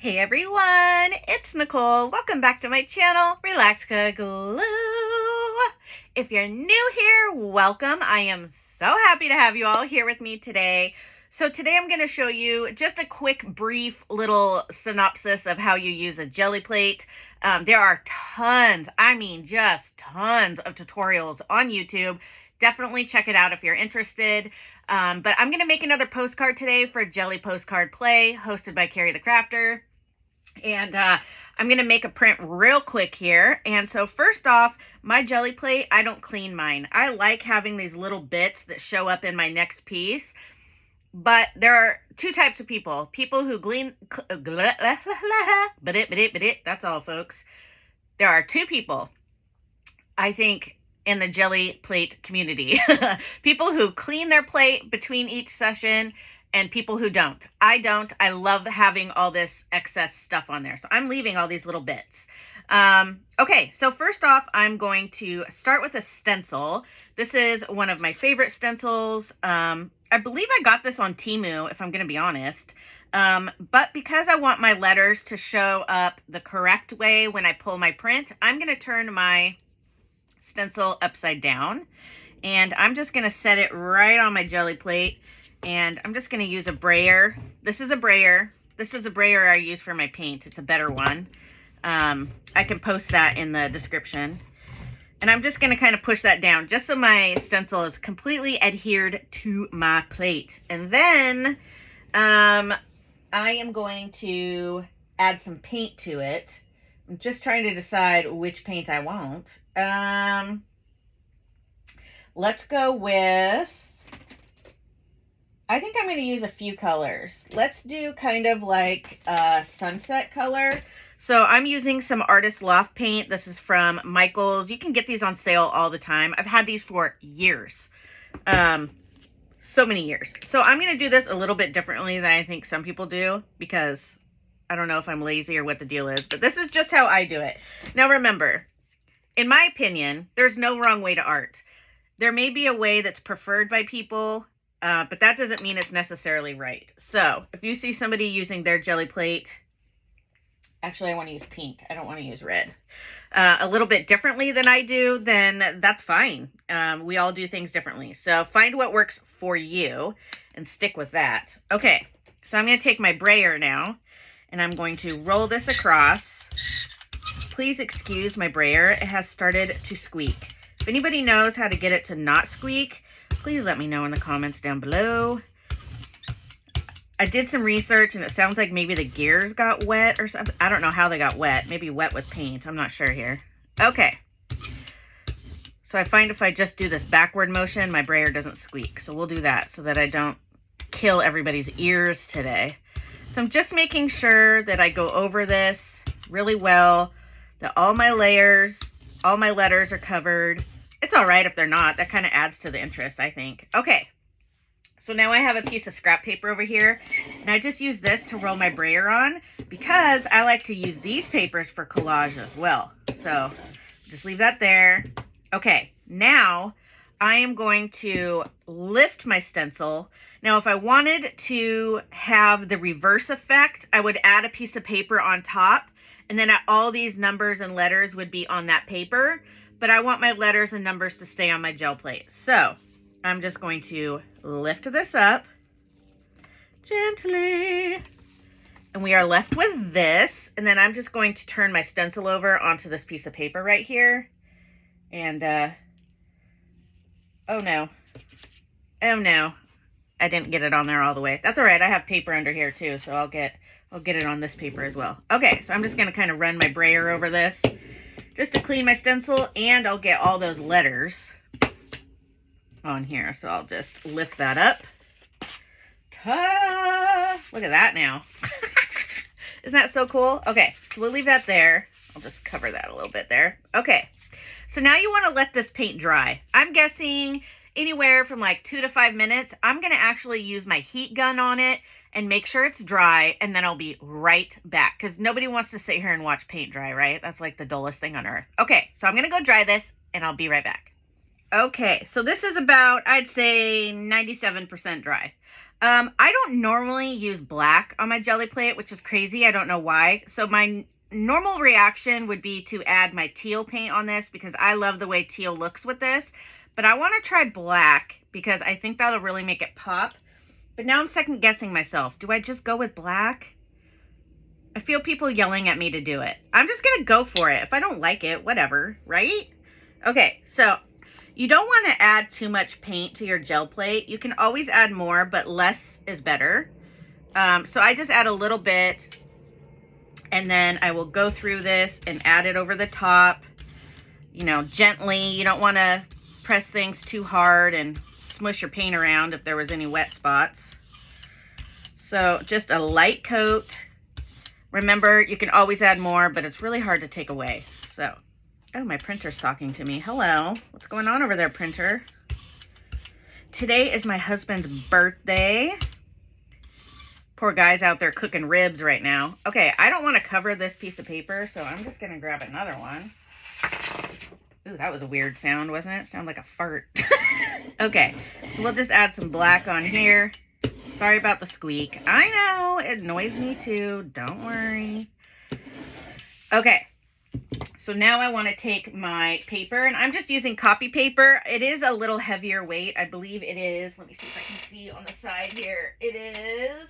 Hey everyone, it's Nicole. Welcome back to my channel, Relax.Cut.Glue. If you're new here, welcome. I am so happy to have you all here with me today. So today I'm going to show you just a quick, brief little synopsis of how you use a Gelli Plate. There are tons, I mean just tons of tutorials on YouTube. Definitely check it out if you're interested. But I'm going to make another postcard today for gelypostcardplay, hosted by Carrie the Crafter. And I'm going to make a print real quick here. And so first off, my Gelli Plate, I don't clean mine. I like having these little bits that show up in my next piece. But there are two types of people. People who that's all, folks. There are two people, I think, in the Gelli Plate community. People who clean their plate between each session and people who don't. I don't. I love having all this excess stuff on there. So I'm leaving all these little bits. Okay, so first off, I'm going to start with a stencil. This is one of my favorite stencils. I believe I got this on Temu, if I'm going to be honest. But because I want my letters to show up the correct way when I pull my print, I'm going to turn my stencil upside down. And I'm just going to set it right on my Gelli Plate. And I'm just going to use a brayer. This is a brayer. This is a brayer I use for my paint. It's a better one. I can post that in the description. And I'm just going to kind of push that down just so my stencil is completely adhered to my plate. And then I am going to add some paint to it. I'm just trying to decide which paint I want. Let's go with... I think I'm going to use a few colors. Let's do kind of like a sunset color. So I'm using some Artist Loft paint. This is from Michael's. You can get these on sale all the time. I've had these for years. So many years. So I'm going to do this a little bit differently than I think some people do, because I don't know if I'm lazy or what the deal is, but this is just how I do it. Now remember, in my opinion, there's no wrong way to art. There may be a way that's preferred by people, but that doesn't mean it's necessarily right. So if you see somebody using their Gelli Plate, actually I want to use pink. I don't want to use red. A little bit differently than I do, then that's fine. We all do things differently. So find what works for you and stick with that. Okay, so I'm going to take my brayer now and I'm going to roll this across. Please excuse my brayer. It has started to squeak. If anybody knows how to get it to not squeak, please let me know in the comments down below. I did some research and it sounds like maybe the gears got wet or something. I don't know how they got wet. Maybe wet with paint. I'm not sure here. Okay. So I find if I just do this backward motion, my brayer doesn't squeak. So we'll do that so that I don't kill everybody's ears today. So I'm just making sure that I go over this really well, that all my layers, all my letters are covered. It's all right if they're not. That kind of adds to the interest, I think. Okay. So now I have a piece of scrap paper over here, and I just use this to roll my brayer on because I like to use these papers for collage as well. So just leave that there. Okay, now I am going to lift my stencil. Now, if I wanted to have the reverse effect, I would add a piece of paper on top, and then all these numbers and letters would be on that paper. But I want my letters and numbers to stay on my gel plate. So I'm just going to lift this up gently. And we are left with this. And then I'm just going to turn my stencil over onto this piece of paper right here. And, oh no. Oh no. I didn't get it on there all the way. That's all right. I have paper under here too. So I'll get it on this paper as well. Okay. So I'm just going to kind of run my brayer over this, just to clean my stencil, and I'll get all those letters on here. So I'll just lift that up. Ta-da! Look at that now. Isn't that so cool? Okay, so we'll leave that there. I'll just cover that a little bit there. Okay, so now you want to let this paint dry. I'm guessing anywhere from like 2 to 5 minutes. I'm going to actually use my heat gun on it and make sure it's dry, and then I'll be right back, because nobody wants to sit here and watch paint dry, right? That's like the dullest thing on earth. Okay, so I'm gonna go dry this and I'll be right back. Okay, so this is about, I'd say 97% dry. I don't normally use black on my Gelli Plate, which is crazy. I don't know why. So my normal reaction would be to add my teal paint on this because I love the way teal looks with this. But I want to try black because I think that'll really make it pop. But now I'm second guessing myself. Do I just go with black? I feel people yelling at me to do it. I'm just going to go for it. If I don't like it, whatever, right? Okay, so you don't want to add too much paint to your gel plate. You can always add more, but less is better. So I just add a little bit, and then I will go through this and add it over the top, you know, gently. You don't want to press things too hard and smush your paint around if there was any wet spots. So just a light coat. Remember, you can always add more, but it's really hard to take away. So, oh, my printer's talking to me. Hello. What's going on over there, printer? Today is my husband's birthday. Poor guy's out there cooking ribs right now. Okay, I don't want to cover this piece of paper, so I'm just going to grab another one. Ooh, that was a weird sound, wasn't it? Sounded like a fart. Okay, so we'll just add some black on here. Sorry about the squeak. I know, it annoys me too. Don't worry. Okay, so now I want to take my paper, and I'm just using copy paper. It is a little heavier weight. I believe it is. Let me see if I can see on the side here. It is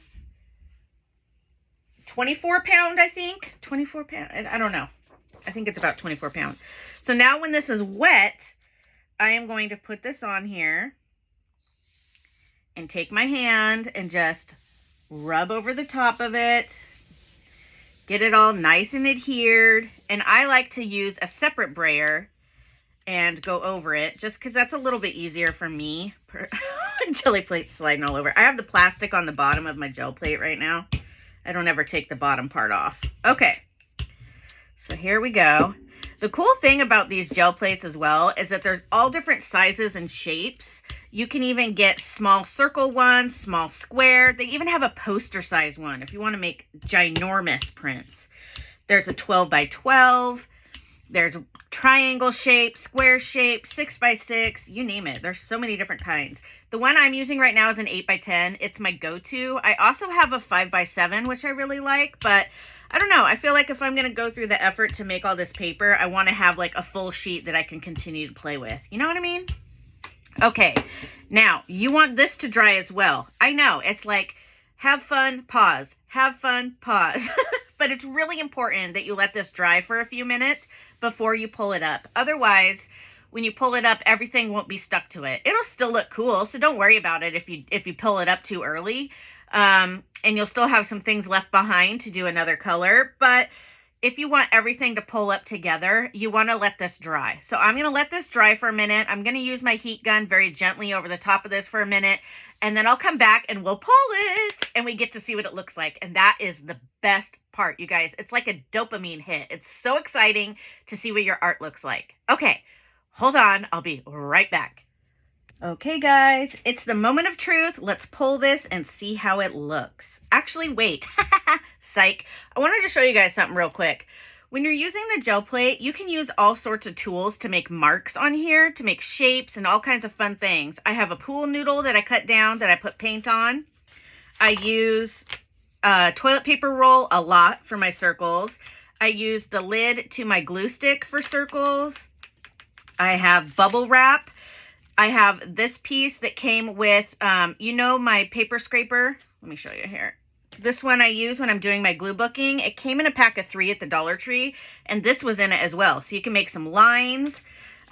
24 pound, I think. 24 pound. I don't know. I think it's about 24 pound. So now when this is wet, I am going to put this on here and take my hand and just rub over the top of it. Get it all nice and adhered. And I like to use a separate brayer and go over it just because that's a little bit easier for me. Gelli Plate's sliding all over. I have the plastic on the bottom of my gel plate right now. I don't ever take the bottom part off. Okay, so here we go. The cool thing about these gel plates as well is that there's all different sizes and shapes. You can even get small circle ones, small square. They even have a poster size one if you want to make ginormous prints. There's a 12 by 12. There's triangle shape, square shape, 6 by 6, you name it. There's so many different kinds. The one I'm using right now is an 8 by 10. It's my go-to. I also have a 5 by 7, which I really like, but I don't know. I feel like if I'm going to go through the effort to make all this paper, I want to have like a full sheet that I can continue to play with. You know what I mean? Okay, now you want this to dry as well. I know, it's like have fun, pause, have fun, pause. But it's really important that you let this dry for a few minutes before you pull it up. Otherwise, when you pull it up, everything won't be stuck to it. It'll still look cool, so don't worry about it if you pull it up too early. And you'll still have some things left behind to do another color. But if you want everything to pull up together, you want to let this dry. So I'm going to let this dry for a minute. I'm going to use my heat gun very gently over the top of this for a minute. And then I'll come back and we'll pull it and we get to see what it looks like. And that is the best part, you guys. It's like a dopamine hit. It's so exciting to see what your art looks like. Okay, hold on. I'll be right back. Okay, guys, it's the moment of truth. Let's pull this and see how it looks. Actually, wait. Psych. I wanted to show you guys something real quick. When you're using the gel plate, you can use all sorts of tools to make marks on here, to make shapes and all kinds of fun things. I have a pool noodle that I cut down that I put paint on. I use toilet paper roll a lot for my circles. I use the lid to my glue stick for circles. I have bubble wrap. I have this piece that came with, you know, my paper scraper. Let me show you here. This one I use when I'm doing my glue booking. It came in a pack of 3 at the Dollar Tree, and this was in it as well. So you can make some lines.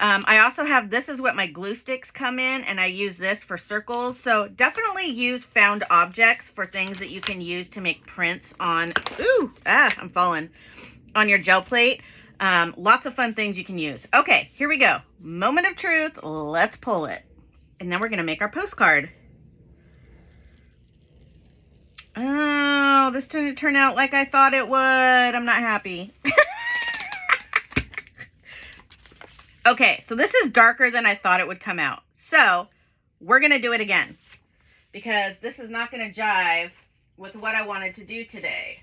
I also have, this is what my glue sticks come in, and I use this for circles. So definitely use found objects for things that you can use to make prints on, I'm falling, on your gel plate. Lots of fun things you can use. Okay, here we go. Moment of truth. Let's pull it. And then we're going to make our postcard. Oh, this didn't turn out like I thought it would. I'm not happy. Okay, so this is darker than I thought it would come out. So we're going to do it again because this is not going to jive with what I wanted to do today.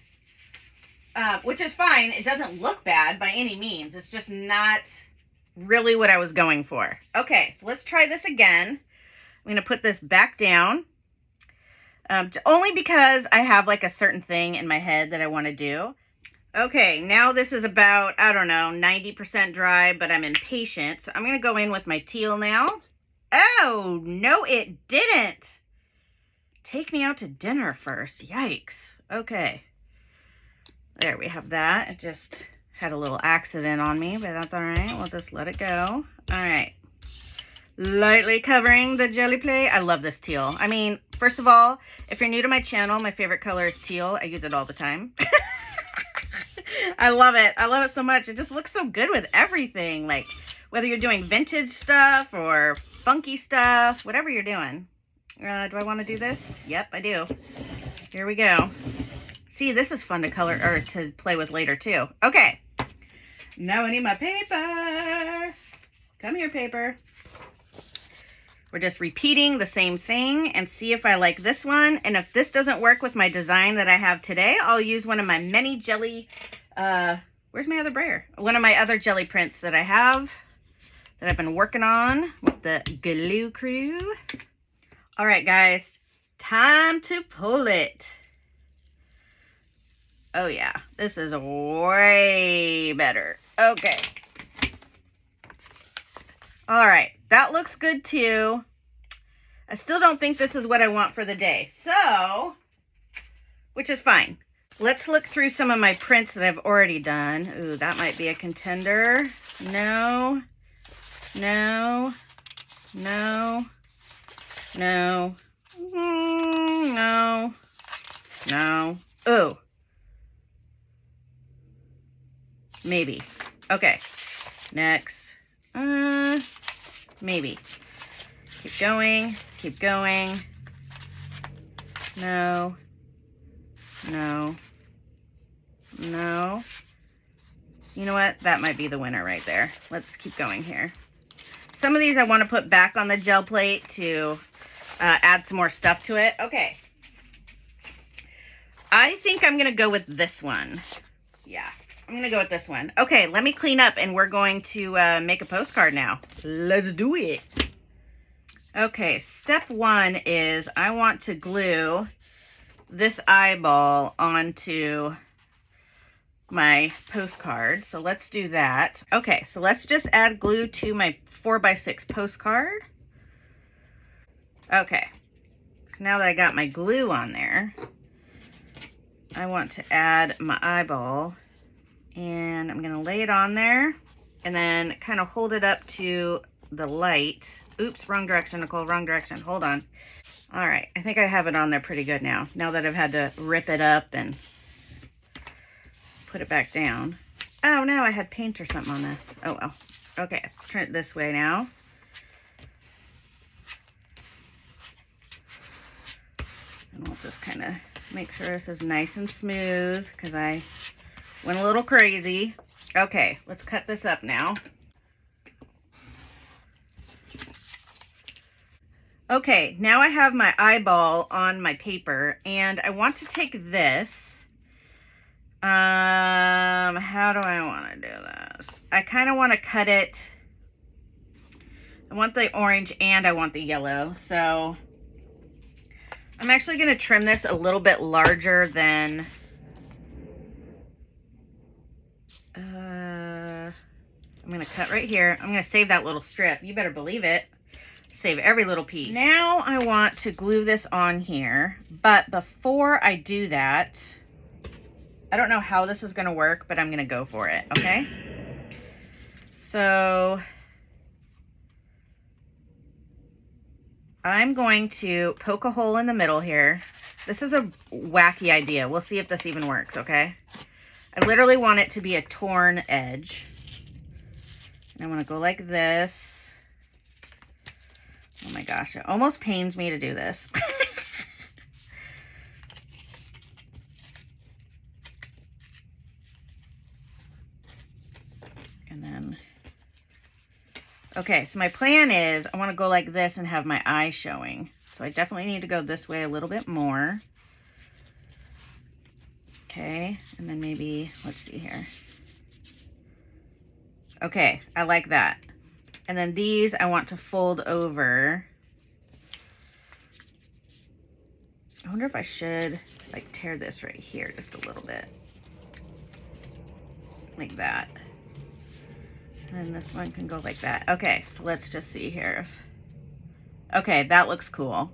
Which is fine. It doesn't look bad by any means. It's just not really what I was going for. Okay, so let's try this again. I'm going to put this back down. Only because I have like a certain thing in my head that I want to do. Okay, now this is about, I don't know, 90% dry, but I'm impatient. So I'm going to go in with my teal now. Oh, no, it didn't. Take me out to dinner first. Yikes. Okay. There, we have that. It just had a little accident on me, but that's all right. We'll just let it go. All right. Lightly covering the Gelli Plate. I love this teal. I mean, first of all, if you're new to my channel, my favorite color is teal. I use it all the time. I love it. I love it so much. It just looks so good with everything. Like, whether you're doing vintage stuff or funky stuff, whatever you're doing. Do I want to do this? Yep, I do. Here we go. See, this is fun to color or to play with later too. Okay. Now I need my paper. Come here, paper. We're just repeating the same thing and see if I like this one. And if this doesn't work with my design that I have today, I'll use one of my many jelly, where's my other brayer? One of my other jelly prints that I have that I've been working on with the glue crew. All right, guys, time to pull it. Oh yeah, this is way better. Okay. All right, that looks good too. I still don't think this is what I want for the day, so, which is fine. Let's look through some of my prints that I've already done. Ooh, that might be a contender. No, no, no, no, no, no. Ooh. Maybe. Okay. Next. Maybe. Keep going. Keep going. No. No. No. You know what? That might be the winner right there. Let's keep going here. Some of these I want to put back on the gel plate to add some more stuff to it. Okay. I think I'm going to go with this one. Yeah. I'm going to go with this one. Okay, let me clean up and we're going to make a postcard now. Let's do it. Okay, step one is I want to glue this eyeball onto my postcard. So let's do that. Okay, so let's just add glue to my 4x6 postcard. Okay, so now that I got my glue on there, I want to add my eyeball. And I'm going to lay it on there and then kind of hold it up to the light. Oops, wrong direction, Nicole, wrong direction. Hold on. All right, I think I have it on there pretty good now that I've had to rip it up and put it back down. Oh, no, I had paint or something on this. Oh, well. Okay, let's turn it this way now. And we'll just kind of make sure this is nice and smooth because I went a little crazy. Okay, let's cut this up now. Okay, now I have my eyeball on my paper and I want to take this. How do I want to do this? I kind of want to cut it. I want the orange and I want the yellow. So I'm actually going to trim this a little bit larger than I'm going to cut right here. I'm going to save that little strip. You better believe it. Save every little piece. Now I want to glue this on here, but before I do that, I don't know how this is going to work, but I'm going to go for it, okay? So I'm going to poke a hole in the middle here. This is a wacky idea. We'll see if this even works, okay? I literally want it to be a torn edge. And I want to go like this. Oh my gosh, it almost pains me to do this. And then, okay, so my plan is I want to go like this and have my eye showing. So I definitely need to go this way a little bit more. Okay, and then maybe, let's see here. Okay, I like that. And then these I want to fold over I wonder if I should like tear this right here just a little bit. Like that. And then this one can go like that. Okay, so let's just see here if... Okay, that looks cool.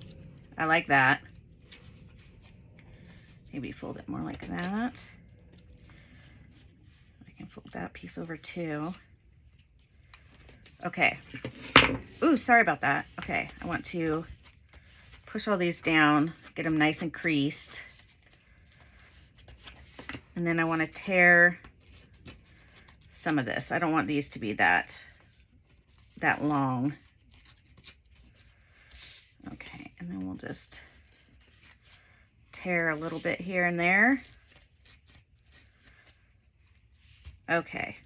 I like that. Maybe fold it more like that. I can fold that piece over too. Okay. Ooh, sorry about that. Okay, I want to push all these down, get them nice and creased. And then I want to tear some of this. I don't want these to be that long. Okay, and then we'll just tear a little bit here and there. Okay.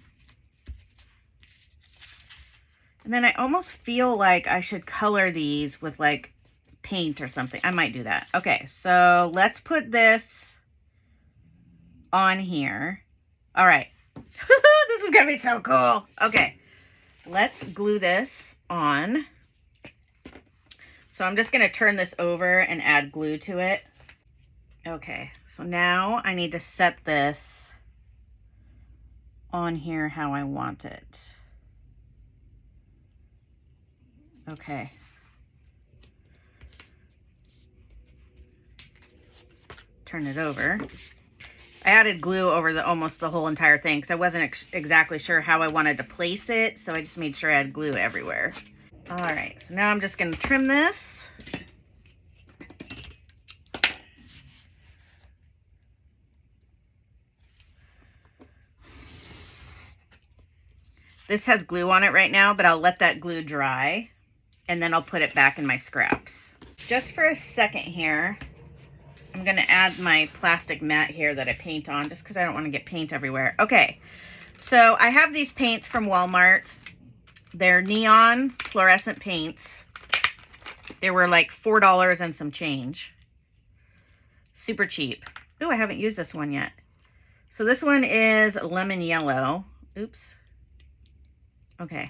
And then I almost feel like I should color these with like paint or something. I might do that. Okay, so let's put this on here. All right. This is gonna be so cool. Okay, let's glue this on. So I'm just gonna turn this over and add glue to it. Okay, so now I need to set this on here how I want it. Okay. Turn it over. I added glue over almost the whole entire thing because I wasn't exactly sure how I wanted to place it, so I just made sure I had glue everywhere. All right, so now I'm just going to trim this. This has glue on it right now, but I'll let that glue dry, and then I'll put it back in my scraps. Just for a second here, I'm going to add my plastic mat here that I paint on just because I don't want to get paint everywhere. Okay, so I have these paints from Walmart. They're neon fluorescent paints. They were like $4 and some change. Super cheap. Ooh, I haven't used this one yet. So this one is lemon yellow. Oops. Okay.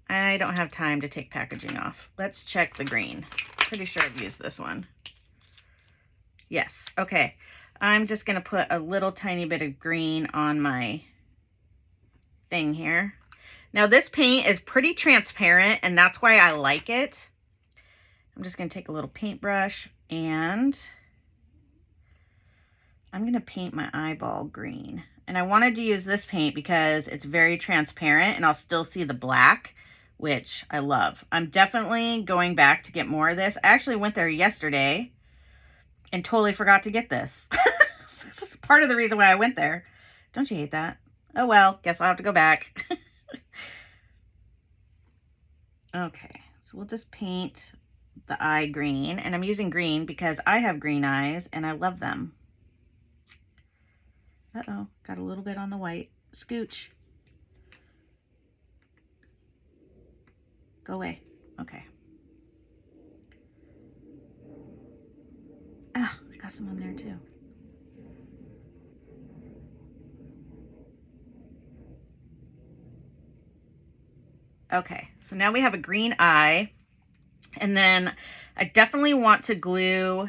I don't have time to take packaging off. Let's check the green. Pretty sure I've used this one. Yes, okay. I'm just gonna put a little tiny bit of green on my thing here. Now this paint is pretty transparent and that's why I like it. I'm just gonna take a little paintbrush and I'm gonna paint my eyeball green. And I wanted to use this paint because it's very transparent and I'll still see the black, which I love. I'm definitely going back to get more of this. I actually went there yesterday and totally forgot to get this. This is part of the reason why I went there. Don't you hate that? Oh well, guess I'll have to go back. Okay, so we'll just paint the eye green. And I'm using green because I have green eyes and I love them. Uh-oh, got a little bit on the white. Scooch. Go away. Okay. Oh, I got some on there too. Okay, so now we have a green eye. And then I definitely want to glue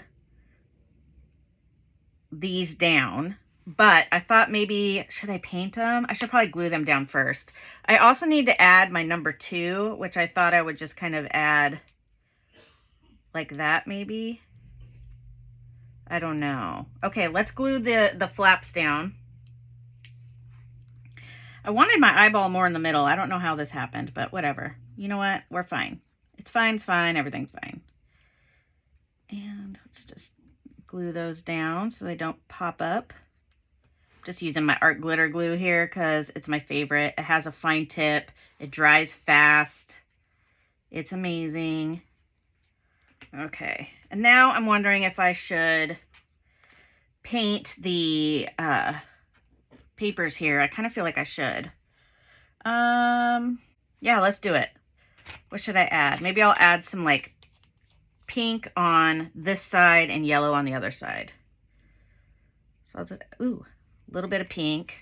these down. But I thought maybe, should I paint them? I should probably glue them down first. I also need to add my number 2, which I thought I would just kind of add like that maybe. I don't know. Okay, let's glue the flaps down. I wanted my eyeball more in the middle. I don't know how this happened, but whatever. You know what? We're fine. It's fine, it's fine, everything's fine. And let's just glue those down so they don't pop up. Just using my art glitter glue here because it's my favorite. It has a fine tip. It dries fast. It's amazing. Okay, and now I'm wondering if I should paint the papers here. I kind of feel like I should. Yeah, let's do it. What should I add? Maybe I'll add some like pink on this side and yellow on the other side. So I'll just, ooh, a little bit of pink.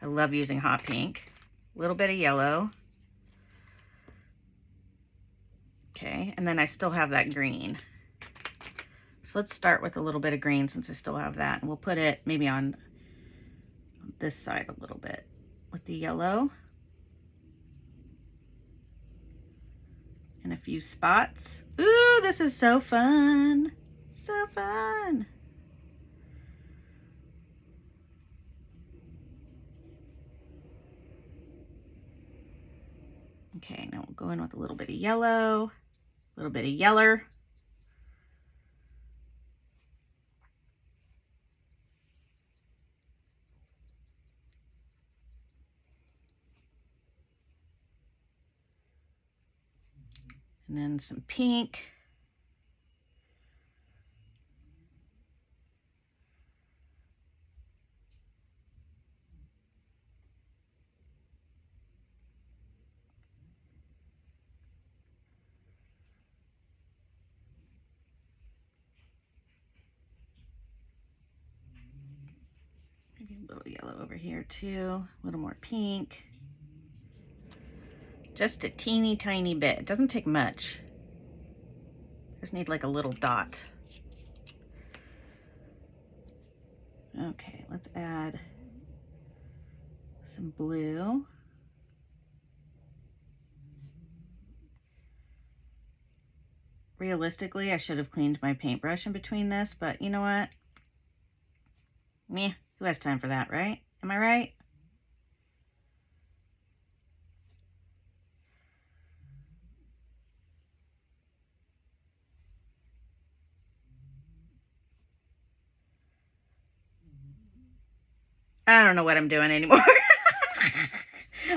I love using hot pink. A little bit of yellow. Okay, and then I still have that green. So let's start with a little bit of green since I still have that. And we'll put it maybe on this side a little bit with the yellow. In a few spots. Ooh, this is so fun. So fun. Okay, now we'll go in with a little bit of yellow, a little bit of yeller. And then some pink. Maybe a little yellow over here too, a little more pink. Just a teeny tiny bit. It doesn't take much. Just need like a little dot. Okay, let's add some blue. Realistically, I should have cleaned my paintbrush in between this, but you know what? Meh, who has time for that, right? Am I right? I don't know what I'm doing anymore.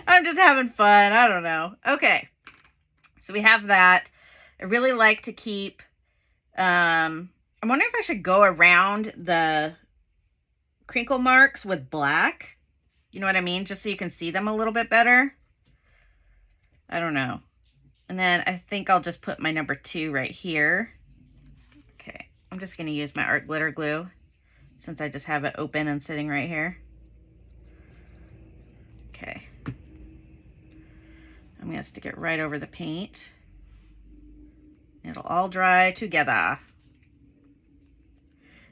I'm just having fun. I don't know. Okay. So we have that. I really like to keep, I'm wondering if I should go around the crinkle marks with black. You know what I mean? Just so you can see them a little bit better. I don't know. And then I think I'll just put my number 2 right here. Okay. I'm just going to use my art glitter glue since I just have it open and sitting right here. Okay. I'm going to stick it right over the paint. It'll all dry together.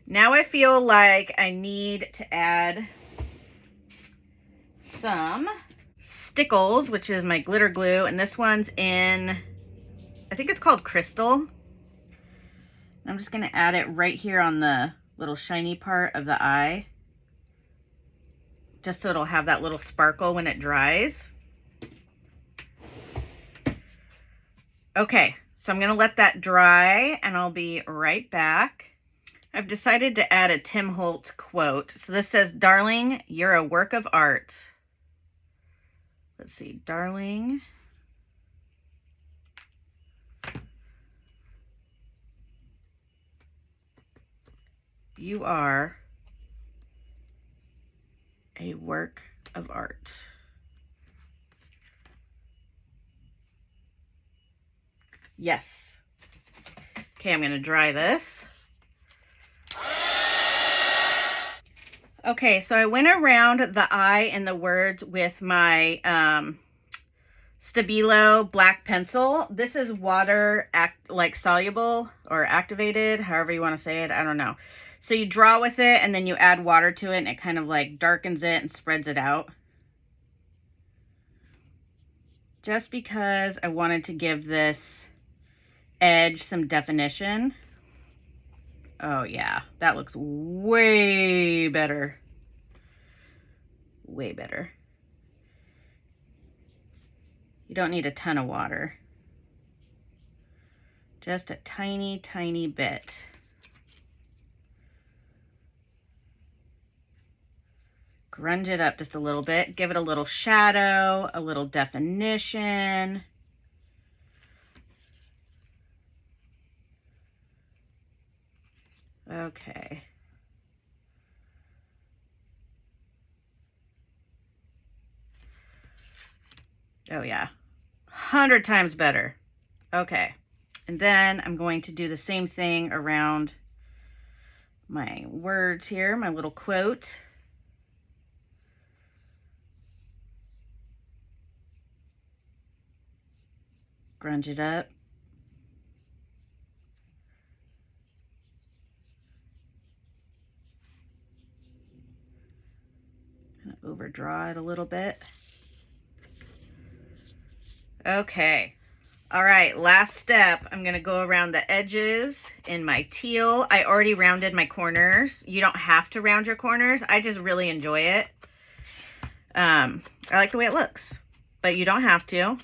Now I feel like I need to add some Stickles, which is my glitter glue, and this one's in, I think it's called Crystal. I'm just going to add it right here on the little shiny part of the eye, just so it'll have that little sparkle when it dries. Okay, so I'm going to let that dry and I'll be right back. I've decided to add a Tim Holtz quote. So this says, "Darling, you're a work of art." Let's see, darling. You are a work of art. Yes. Okay, I'm going to dry this. Okay, so I went around the eye and the words with my Stabilo black pencil. This is water like soluble or activated, however you want to say it. I don't know. So you draw with it and then you add water to it and it kind of like darkens it and spreads it out. Just because I wanted to give this edge some definition. Oh yeah, that looks way better. Way better. You don't need a ton of water. Just a tiny, tiny bit. Grunge it up just a little bit. Give it a little shadow, a little definition. Okay. Oh yeah, 100 times better. Okay, and then I'm going to do the same thing around my words here, my little quote. Grunge it up. overdraw it a little bit. Okay. All right, last step. I'm going to go around the edges in my teal. I already rounded my corners. You don't have to round your corners. I just really enjoy it. I like the way it looks, but you don't have to.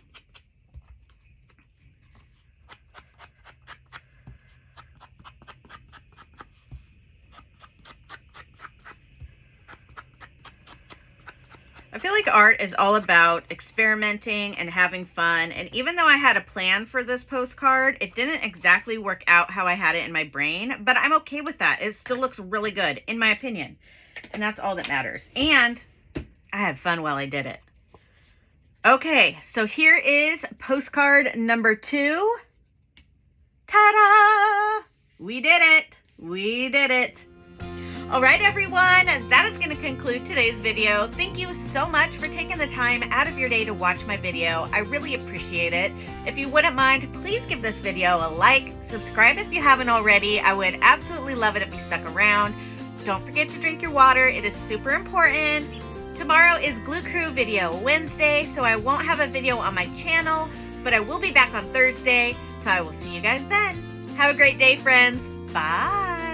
I feel like art is all about experimenting and having fun. And even though I had a plan for this postcard, it didn't exactly work out how I had it in my brain, but I'm okay with that. It still looks really good, in my opinion. And that's all that matters. And I had fun while I did it. Okay, so here is postcard number 2. Ta-da! We did it. We did it. All right, everyone, that is going to conclude today's video. Thank you so much for taking the time out of your day to watch my video. I really appreciate it. If you wouldn't mind, please give this video a like, subscribe if you haven't already. I would absolutely love it if you stuck around. Don't forget to drink your water. It is super important. Tomorrow is Glue Crew Video Wednesday, so I won't have a video on my channel, but I will be back on Thursday, so I will see you guys then. Have a great day, friends. Bye.